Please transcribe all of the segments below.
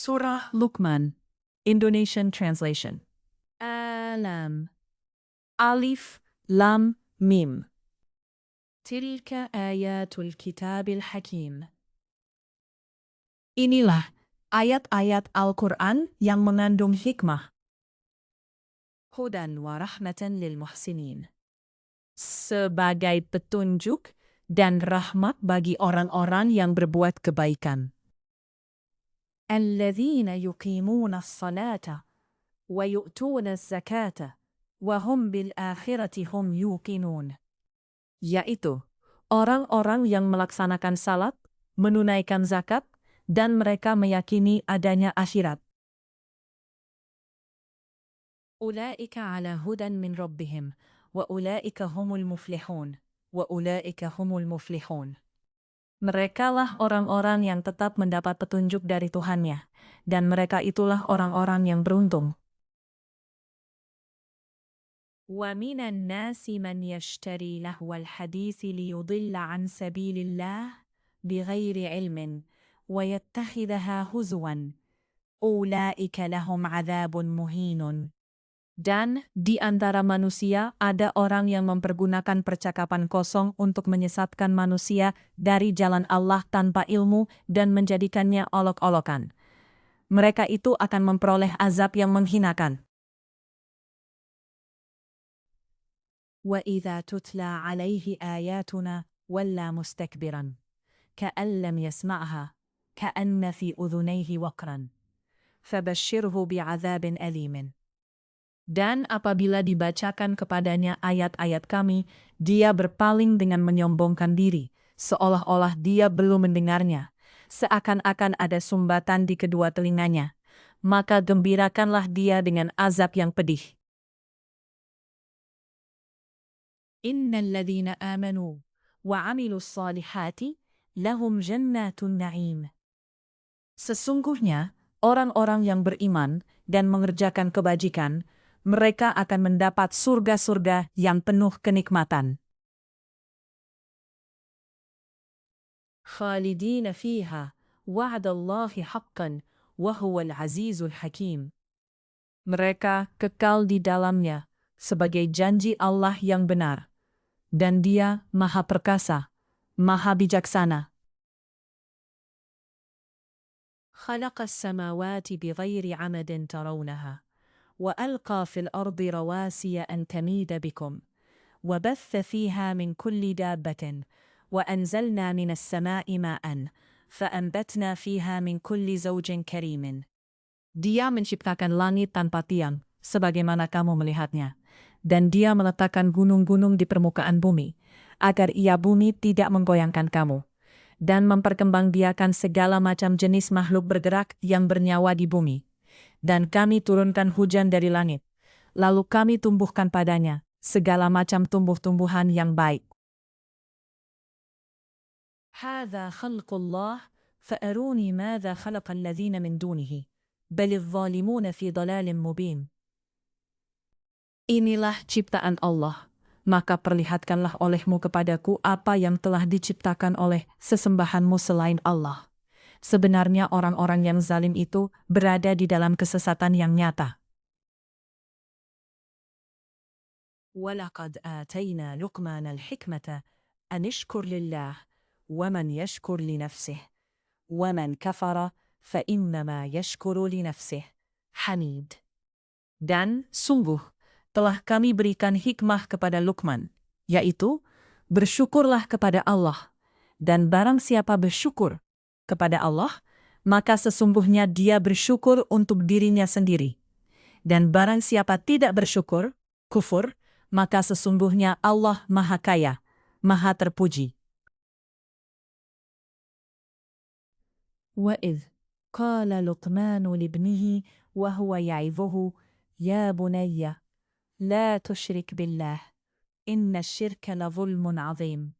Surah Luqman, Indonesian translation. Alam. Alif, Lam, Mim. Tilka ayatul kitabil hakim. Inilah ayat-ayat Al-Quran yang mengandung hikmah. Hudan wa rahmatan lil muhsinin. Sebagai petunjuk dan rahmat bagi orang-orang yang berbuat kebaikan. Alladzina yuqimuna as-salata wa yu'tuna az-zakata wa hum bil akhirati hum yuqinun. Yaitu orang-orang yang melaksanakan salat, menunaikan zakat, dan mereka meyakini adanya akhirat. Ulaika ala hudan min rabbihim wa ulaika humul muflihun wa ulaika humul muflihun. Merekalah orang-orang yang tetap mendapat petunjuk dari Tuhannya, dan mereka itulah orang-orang yang beruntung. Wa minan nasi man yashtari lahwal hadisi liyudilla an sabilillah bighairi ilmin wa yattakhidhaha huzwan. Ulaika lahum adzabun muhinun. Dan di antara manusia ada orang yang mempergunakan percakapan kosong untuk menyesatkan manusia dari jalan Allah tanpa ilmu dan menjadikannya olok-olokan. Mereka itu akan memperoleh azab yang menghinakan. Wa idza tutla alaihi ayatuna walla mustakbiran ka'an lam yasma'ha ka'anna fi udhunayhi waqran fabashshirhu bi'adzabin alimin. Dan apabila dibacakan kepadanya ayat-ayat kami, dia berpaling dengan menyombongkan diri, seolah-olah dia belum mendengarnya, seakan-akan ada sumbatan di kedua telinganya. Maka gembirakanlah dia dengan azab yang pedih. Innal ladzina amanu wa 'amilus shalihati lahum jannatun na'im. Sesungguhnya, orang-orang yang beriman dan mengerjakan kebajikan, mereka akan mendapat surga-surga yang penuh kenikmatan. Khalidina fiha wa'dallahi haqqan wa huwal azizul hakim. Mereka kekal di dalamnya sebagai janji Allah yang benar, dan Dia Maha Perkasa, Maha Bijaksana. Khalaqas samawati bighairi 'amadin tarawnaha. وألقى في الأرض رواسي أن تميد بكم وبث فيها من كل دابة وأنزلنا من السماء ماء فأنبتنا فيها من كل زوج كريم. Dia menciptakan langit tanpa tiang, sebagaimana kamu melihatnya, dan Dia meletakkan gunung-gunung di permukaan bumi, agar bumi tidak menggoyangkan kamu, dan memperkembangbiakan segala macam jenis makhluk bergerak yang bernyawa di bumi. Dan kami turunkan hujan dari langit, lalu kami tumbuhkan padanya segala macam tumbuh-tumbuhan yang baik. Hadza khalqullah fa'aruni madza khalaqal ladzina min dunihi balidh zalimuna fi dhalalin mubin. Inilah ciptaan Allah, maka perlihatkanlah olehmu kepadaku apa yang telah diciptakan oleh sesembahanmu selain Allah. Sebenarnya orang-orang yang zalim itu berada di dalam kesesatan yang nyata. وَلَقَدْ آتَيْنَا لُقْمَانَ الْحِكْمَةَ أَنِ اشْكُرْ لِلَّهِ وَمَنْ يَشْكُرْ لِنَفْسِهِ وَمَنْ كَفَرَ فَإِنَّمَا يَشْكُرُ لِنَفْسِهِ حَمِيدٌ. Dan sungguh telah kami berikan hikmah kepada Luqman, yaitu bersyukurlah kepada Allah, dan barang siapa bersyukur kepada Allah, maka sesungguhnya dia bersyukur untuk dirinya sendiri. Dan barang siapa tidak bersyukur, kufur, maka sesungguhnya Allah Maha Kaya, Maha Terpuji. Wa idh qala Luqmanu libnihi wa huwa ya'idhuhu ya bunayya la tusyrik billah inna syirka la zulmun azim.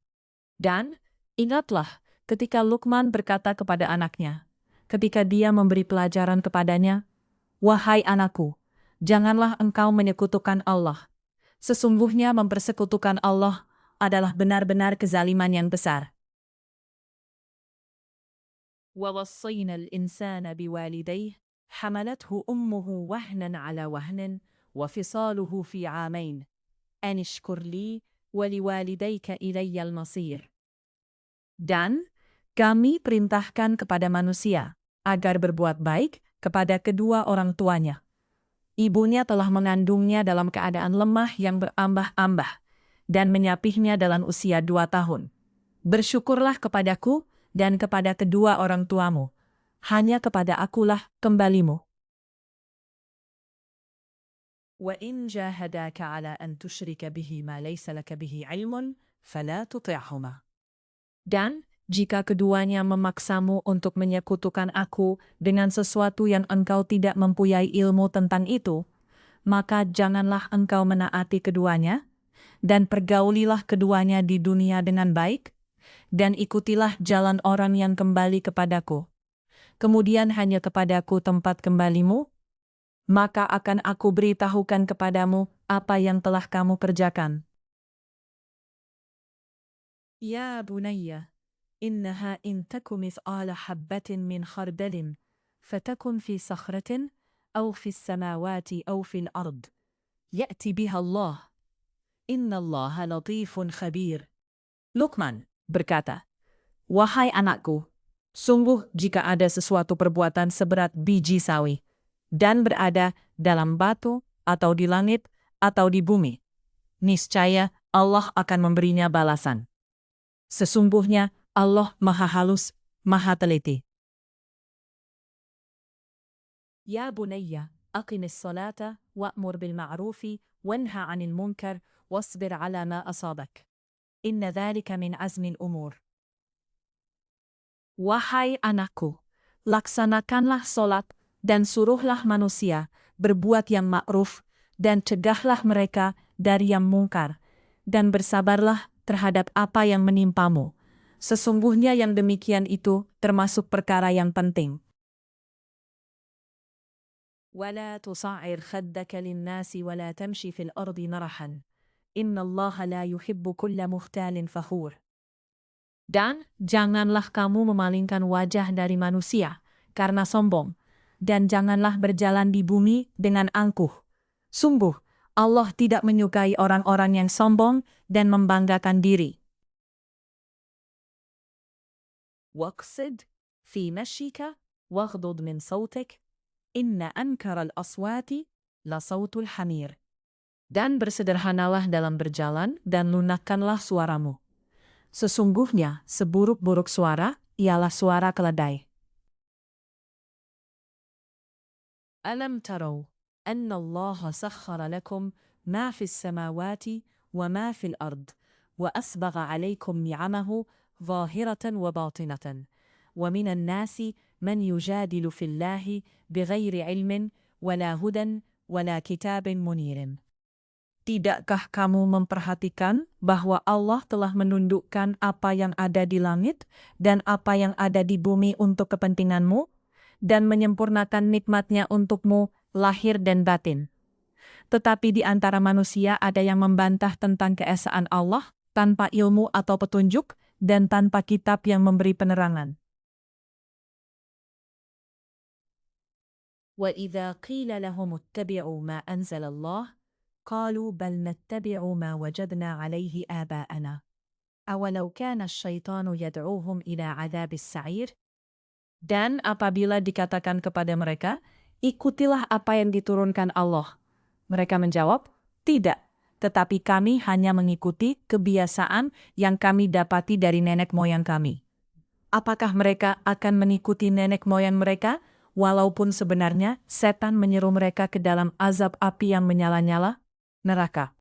Dan ingatlah ketika Luqman berkata kepada anaknya, ketika dia memberi pelajaran kepadanya, "Wahai anakku, janganlah engkau menyekutukan Allah. Sesungguhnya mempersekutukan Allah adalah benar-benar kezaliman yang besar." ووصينا الإنسان بوالديه حملته أمه وهنا على وهن وفصاله في عامين أن اشكر لي ولوالديك إلي المصير. Dan kami perintahkan kepada manusia agar berbuat baik kepada kedua orang tuanya. Ibunya telah mengandungnya dalam keadaan lemah yang berambah-ambah dan menyapihnya dalam usia 2 tahun. Bersyukurlah kepadaku dan kepada kedua orang tuamu. Hanya kepada akulah kembalimu. وَإِنْ جَاهَدَاكَ عَلَى أَنْ تُشْرِكَ بِهِ مَا لَيْسَ لَكَ بِهِ عِلْمٌ فَلَا تُطِعْهُمَا. Dan jika keduanya memaksamu untuk menyekutukan aku dengan sesuatu yang engkau tidak mempunyai ilmu tentang itu, maka janganlah engkau menaati keduanya, dan pergaulilah keduanya di dunia dengan baik, dan ikutilah jalan orang yang kembali kepadaku. Kemudian hanya kepadaku tempat kembalimu, maka akan aku beritahukan kepadamu apa yang telah kamu kerjakan. Ya bunayya, innaha in taku mithqala habbatin min khardalin, fatakun fi sakhratin, aw fi samawati aw fil ard. Ya'ti biha Allah. Inna Allaha latifun khabir. Luqman berkata, wahai anakku, sungguh jika ada sesuatu perbuatan seberat biji sawi, dan berada dalam batu, atau di langit, atau di bumi, niscaya Allah akan memberinya balasan. Sesungguhnya Allah Maha Halus, Maha Teliti. Ya bunayya, aqimis salata, wa'mur bil ma'rufi, wanha 'anil munkar, wasbir 'ala ma asabak. Inna dhalika min azmil umur. Wahai anakku, laksanakanlah solat, dan suruhlah manusia berbuat yang ma'ruf, dan cegahlah mereka dari yang mungkar, dan bersabarlah terhadap apa yang menimpamu. Sesungguhnya yang demikian itu termasuk perkara yang penting. وَلَا تُصَعِّرْ خَدَّكَ لِلنَّاسِ وَلَا تَمْشِ فِي الْأَرْضِ مَرَحًا إِنَّ اللَّهَ لَا يُحِبُّ كُلَّ مُخْتَالٍ فَخُورٍ. Dan janganlah kamu memalingkan wajah dari manusia karena sombong, dan janganlah berjalan di bumi dengan angkuh. Sungguh, Allah tidak menyukai orang-orang yang sombong dan membanggakan diri. Waqsid fi mashika waghdud min sautik, inna ankaral aswati la sautul hamir. Dan bersederhanalah dalam berjalan dan lunakkanlah suaramu. Sesungguhnya seburuk-buruk suara ialah suara keledai. Alam tarau anna Allah sakhkhara lakum ma fis samawati wa ma fil ard wa asbagha alaykum ni'amahu zahiratan wa batinatan wa minan nasi man yujadilu fillahi bighairi ilmin wala hudan wala kitabin munirin. Tidakkah kamu memperhatikan bahwa Allah telah menundukkan apa yang ada di langit dan apa yang ada di bumi untuk kepentinganmu, dan menyempurnakan nikmat-Nya untukmu lahir dan batin? Tetapi di antara manusia ada yang membantah tentang keesaan Allah tanpa ilmu atau petunjuk dan tanpa kitab yang memberi penerangan. وَإِذَا قِيلَ لَهُمُ اتَّبِعُوا مَا أَنزَلَ اللَّهُ قالوا بل نتبع ما وجدنا عليه آباءنا أولو كان الشيطان يدعوهم إلى عذاب السعير. Dan apabila dikatakan kepada mereka, ikutilah apa yang diturunkan Allah, mereka menjawab, tidak, tetapi kami hanya mengikuti kebiasaan yang kami dapati dari nenek moyang kami. Apakah mereka akan mengikuti nenek moyang mereka, walaupun sebenarnya setan menyeru mereka ke dalam azab api yang menyala-nyala, neraka.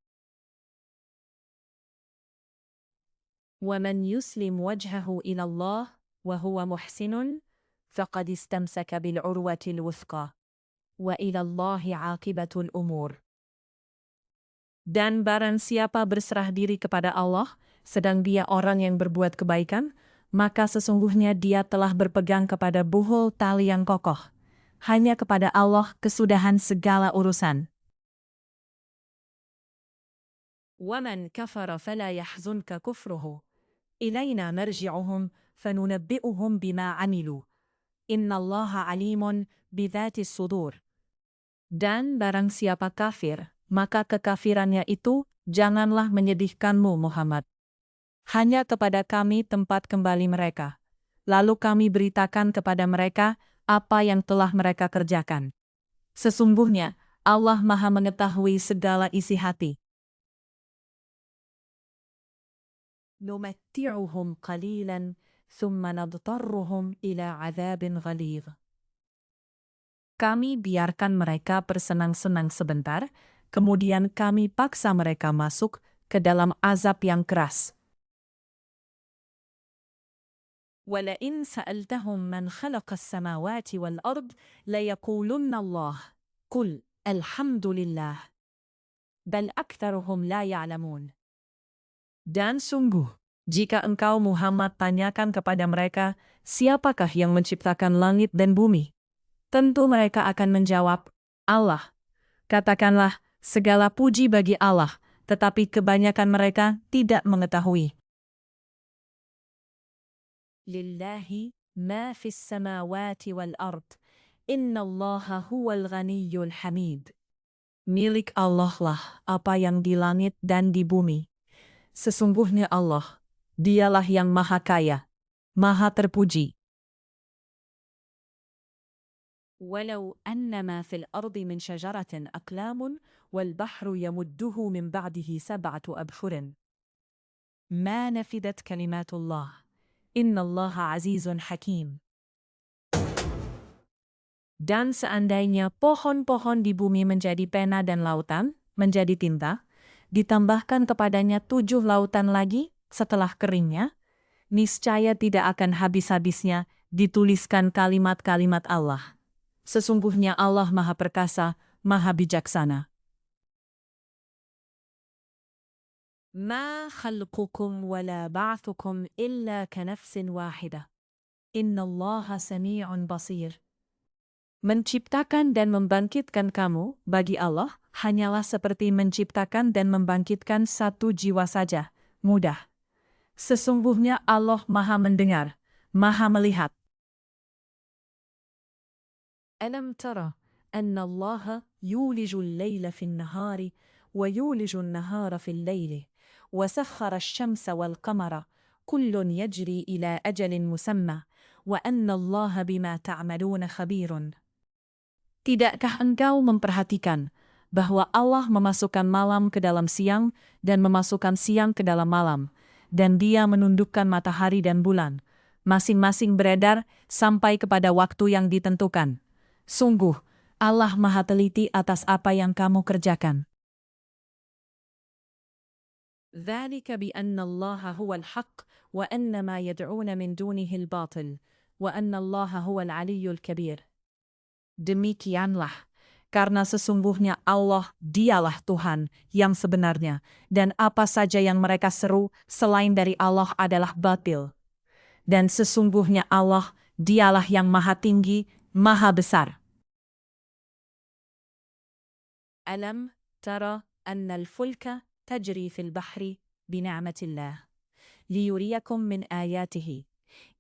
وَمَنْ يُسْلِمْ وَجْهَهُ إِلَى اللَّهِ وَهُوَ مُحْسِنٌ فَقَدِ اسْتَمْسَكَ بِالْعُرْوَةِ الْوُثْقَى وَإِلَى اللَّهِ عَاقِبَةُ الْأُمُورِ. Dan barang siapa berserah diri kepada Allah, sedang dia orang yang berbuat kebaikan, maka sesungguhnya dia telah berpegang kepada buhul tali yang kokoh. Hanya kepada Allah kesudahan segala urusan. وَمَنْ كَفَرَ فَلَا يَحْزُنْكَ كُفْرُهُ إِلَيْنَا مَرْجِعُهُمْ فَنُنَبِّئُهُمْ بِمَا عَمِلُوا Innallaha alimun bidzatis sudur. Dan barang siapa kafir, maka kekafirannya itu janganlah menyedihkanmu Muhammad. Hanya kepada kami tempat kembali mereka. Lalu kami beritakan kepada mereka apa yang telah mereka kerjakan. Sesungguhnya, Allah Maha mengetahui segala isi hati. Numatti'uhum qalilan, thumma nadtarruhum ila 'adzabin ghalidh. Kami biarkan mereka bersenang-senang sebentar, kemudian kami paksa mereka masuk ke dalam azab yang keras. وَلَئِنْ سَأَلْتَهُمْ مَنْ خَلَقَ السَّمَاوَاتِ وَالْأَرْضِ لَيَقُولُنَّ اللَّهُ قُلْ الْحَمْدُ لِلَّهِ بَلْ أَكْثَرُهُمْ لَا يَعْلَمُونَ. Dan sungguh, jika engkau Muhammad tanyakan kepada mereka, siapakah yang menciptakan langit dan bumi? Tentu mereka akan menjawab, Allah. Katakanlah, segala puji bagi Allah, tetapi kebanyakan mereka tidak mengetahui. Lillahi ma fis samawati wal ard. Innallaha huwal ghaniyyul hamid. Milik Allah lah apa yang di langit dan di bumi. Sesungguhnya Allah, dialah yang maha kaya, maha terpuji. Walau annama fil ardi min syajaratin aqlamun wal bahru yamudduhu min ba'dihi sab'atu abhurin. Ma nafidat kalimatullah. Innallaha azizun hakim. Dan seandainya pohon-pohon di bumi menjadi pena dan lautan, menjadi tinta, ditambahkan kepadanya 7 lautan lagi setelah keringnya, niscaya tidak akan habis-habisnya dituliskan kalimat-kalimat Allah. Sesungguhnya Allah Maha Perkasa, Maha Bijaksana. Ma khalqukum wala ba'thukum illa kanafsin wahidah. Innallaha sami'un basir. Menciptakan dan membangkitkan kamu bagi Allah hanyalah seperti menciptakan dan membangkitkan satu jiwa saja, mudah. Sesungguhnya Allah Maha mendengar, Maha melihat. Alam tara anna Allah yulijul layla fin nahari wa yulijul nahara fil layli wa sakhara asy-syamsa wal qamara kullun yajri ila ajalin musamma wa anna Allah bima ta'maluna khabirun. Tidakkah engkau memperhatikan bahwa Allah memasukkan malam ke dalam siang dan memasukkan siang ke dalam malam, dan Dia menundukkan matahari dan bulan, masing-masing beredar sampai kepada waktu yang ditentukan. Sungguh, Allah Maha teliti atas apa yang kamu kerjakan. ذَلِكَ بِأَنَّ اللَّهَ هُوَ الْحَقُّ وَأَنَّ مَا يَدْعُونَ مِن دُونِهِ الْبَاطِلُ وَأَنَّ اللَّهَ هُوَ الْعَلِيُّ الْكَبِيرُ. Demikianlah, karena sesungguhnya Allah dialah Tuhan yang sebenarnya, dan apa saja yang mereka seru selain dari Allah adalah batil. Dan sesungguhnya Allah dialah yang maha tinggi, maha besar. Alam tara anna al-fulka tajri fil bahri bina'matillah, liyuriyakum min ayatihi.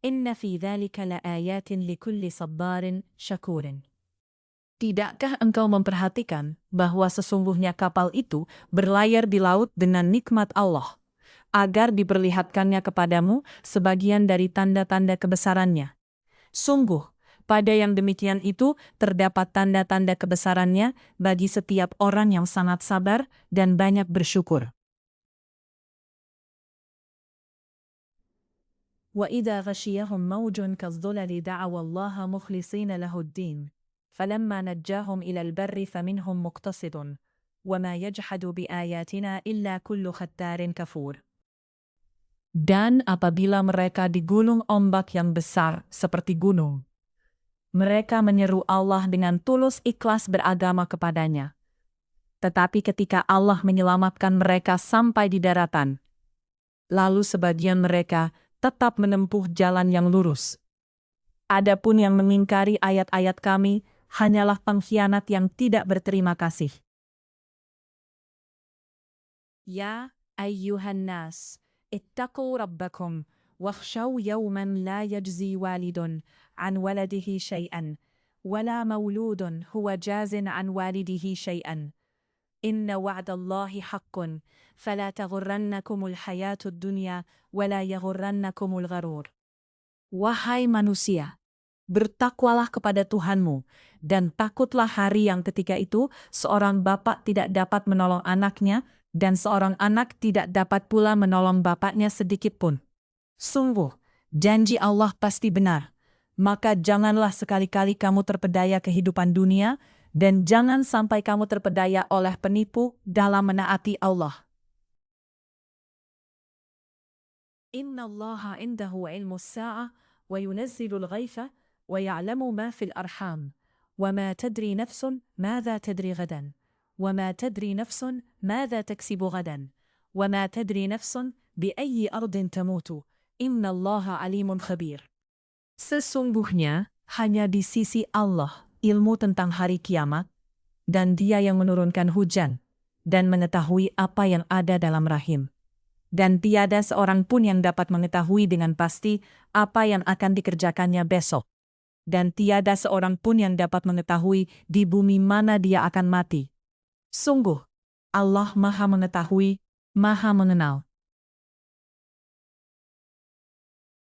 Inna fi dhalika la ayatin likulli sabbarin syakurin. Tidakkah engkau memperhatikan bahwa sesungguhnya kapal itu berlayar di laut dengan nikmat Allah, agar diperlihatkannya kepadamu sebagian dari tanda-tanda kebesarannya? Sungguh, pada yang demikian itu terdapat tanda-tanda kebesarannya bagi setiap orang yang sangat sabar dan banyak bersyukur. وَإِذَا غَشِيَهُمْ مَوْجٌ كَالظُّلَلِ دَعَوَا اللَّهَ مُخْلِصِينَ لَهُ الدِّينَ فَلَمَّا نَجَّاهُمْ إِلَى الْبَرِّ فَمِنْهُمْ مُقْتَصِدٌ وَمَا يَجْحَدُ بِآيَاتِنَا إِلَّا كُلُّ خَتَّارٍ كَفُورٍ. Dan apabila mereka digulung ombak yang besar seperti gunung, mereka menyeru Allah dengan tulus ikhlas beragama kepadanya. Tetapi ketika Allah menyelamatkan mereka sampai di daratan, lalu sebagian mereka tetap menempuh jalan yang lurus. Adapun yang mengingkari ayat-ayat kami hanyalah pengkhianat yang tidak berterima kasih. Ya ayyuhan nas, ittaqu rabbakum, wakhshaw yawman la yajzi walidun عن ولده شيئا ولا مولود هو جاز عن والده شيئا إن وعد الله حق فلا تغرنكم الحياة الدنيا ولا يغرنكم الغرور. Wahai manusia, bertakwalah kepada Tuhanmu, dan takutlah hari yang ketika itu seorang bapak tidak dapat menolong anaknya, dan seorang anak tidak dapat pula menolong bapaknya sedikitpun. Sungguh, janji Allah pasti benar. Maka janganlah sekali-kali kamu terpedaya kehidupan dunia, dan jangan sampai kamu terpedaya oleh penipu dalam menaati Allah. Inna Allaha indahu ilmu as-sa'ah wa yunazzilul ghaitha wa ya'lamu ma fil arham wa ma tadri nafsun madza tadri ghadan wa ma tadri nafsun madza taksibu ghadan wa ma tadri nafsun bi ayyi ardin tamutu inna Allaha alimun khabir. Sesungguhnya hanya di sisi Allah ilmu tentang hari kiamat, dan Dia yang menurunkan hujan dan mengetahui apa yang ada dalam rahim. Dan tiada seorang pun yang dapat mengetahui dengan pasti apa yang akan dikerjakannya besok. Dan tiada seorang pun yang dapat mengetahui di bumi mana dia akan mati. Sungguh, Allah Maha Mengetahui, Maha Mengenal.